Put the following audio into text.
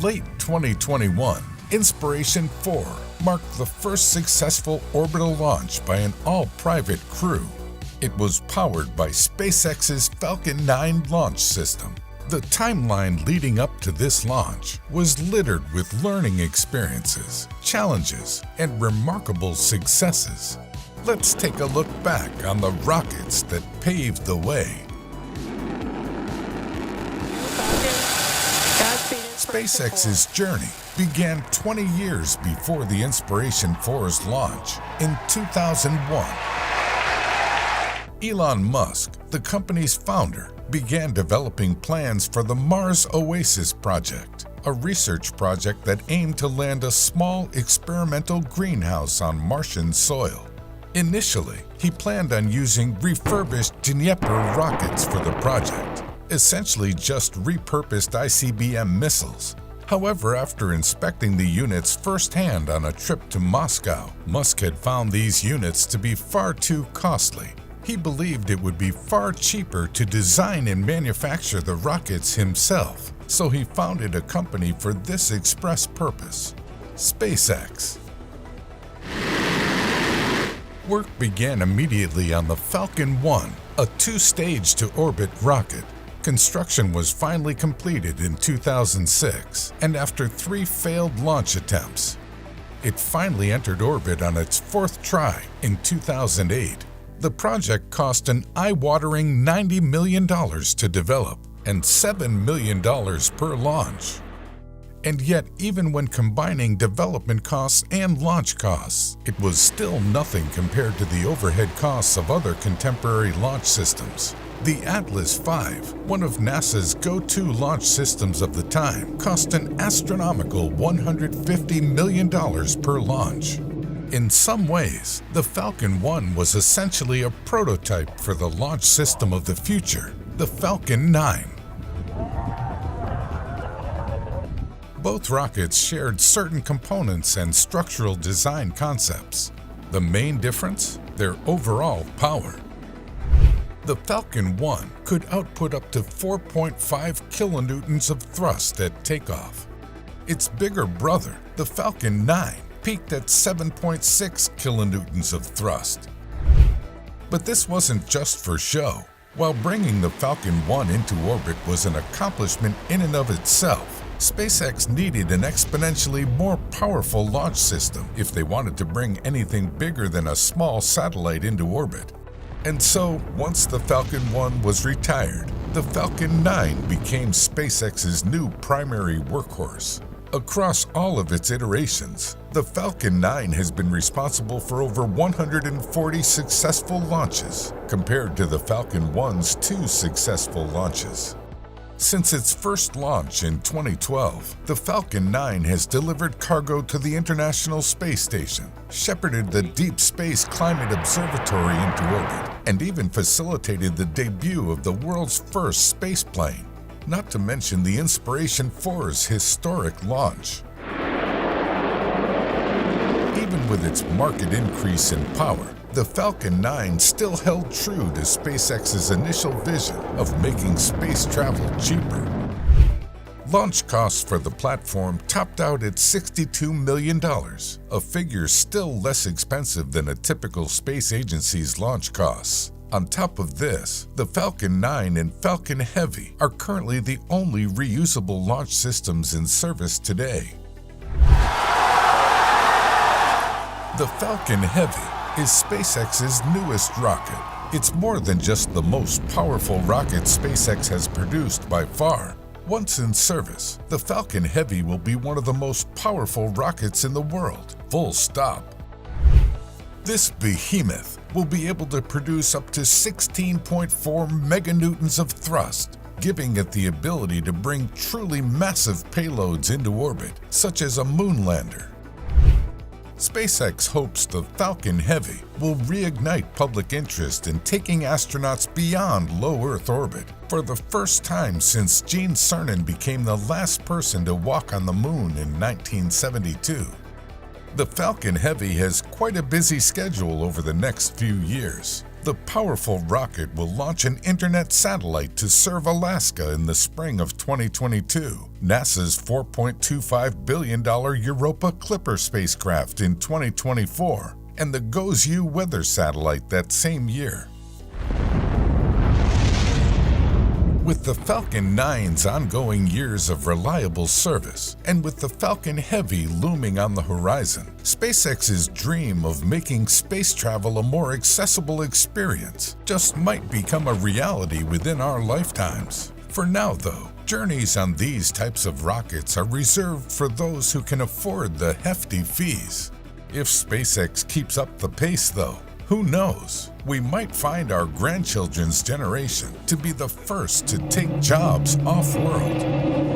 late 2021, Inspiration 4 marked the first successful orbital launch by an all-private crew. It was powered by SpaceX's Falcon 9 launch system. The timeline leading up to this launch was littered with learning experiences, challenges, and remarkable successes. Let's take a look back on the rockets that paved the way. SpaceX's journey began 20 years before the Inspiration 4's launch in 2001. Elon Musk, the company's founder, began developing plans for the Mars Oasis project, a research project that aimed to land a small experimental greenhouse on Martian soil. Initially, he planned on using refurbished Dnieper rockets for the project, essentially just repurposed ICBM missiles. However, after inspecting the units firsthand on a trip to Moscow, Musk had found these units to be far too costly. He believed it would be far cheaper to design and manufacture the rockets himself, so he founded a company for this express purpose, SpaceX. Work began immediately on the Falcon 1, a two-stage to orbit rocket. Construction was finally completed in 2006, and after 3 failed launch attempts, it finally entered orbit on its 4th try in 2008. The project cost an eye-watering $90 million to develop and $7 million per launch. And yet, even when combining development costs and launch costs, it was still nothing compared to the overhead costs of other contemporary launch systems. The Atlas V, one of NASA's go-to launch systems of the time, cost an astronomical $150 million per launch. In some ways, the Falcon 1 was essentially a prototype for the launch system of the future, the Falcon 9. Both rockets shared certain components and structural design concepts. The main difference? Their overall power. The Falcon 1 could output up to 4.5 kilonewtons of thrust at takeoff. Its bigger brother, the Falcon 9, peaked at 7.6 kilonewtons of thrust. But this wasn't just for show. While bringing the Falcon 1 into orbit was an accomplishment in and of itself, SpaceX needed an exponentially more powerful launch system if they wanted to bring anything bigger than a small satellite into orbit. And so, once the Falcon 1 was retired, the Falcon 9 became SpaceX's new primary workhorse. Across all of its iterations, the Falcon 9 has been responsible for over 140 successful launches, compared to the Falcon 1's 2 successful launches. Since its first launch in 2012, the Falcon 9 has delivered cargo to the International Space Station, shepherded the Deep Space Climate Observatory into orbit, and even facilitated the debut of the world's first spaceplane. Not to mention the Inspiration 4's historic launch. Even with its marked increase in power, the Falcon 9 still held true to SpaceX's initial vision of making space travel cheaper. Launch costs for the platform topped out at $62 million, a figure still less expensive than a typical space agency's launch costs. On top of this, the Falcon 9 and Falcon Heavy are currently the only reusable launch systems in service today. The Falcon Heavy is SpaceX's newest rocket. It's more than just the most powerful rocket SpaceX has produced by far. Once in service, the Falcon Heavy will be one of the most powerful rockets in the world, full stop. This behemoth will be able to produce up to 16.4 meganewtons of thrust, giving it the ability to bring truly massive payloads into orbit, such as a moon lander. SpaceX hopes the Falcon Heavy will reignite public interest in taking astronauts beyond low Earth orbit for the first time since Gene Cernan became the last person to walk on the moon in 1972. The Falcon Heavy has quite a busy schedule over the next few years. The powerful rocket will launch an internet satellite to serve Alaska in the spring of 2022, NASA's $4.25 billion Europa Clipper spacecraft in 2024, and the GOES-U weather satellite that same year. With the Falcon 9's ongoing years of reliable service, and with the Falcon Heavy looming on the horizon, SpaceX's dream of making space travel a more accessible experience just might become a reality within our lifetimes. For now, though, journeys on these types of rockets are reserved for those who can afford the hefty fees. If SpaceX keeps up the pace, though, who knows? We might find our grandchildren's generation to be the first to take jobs off-world.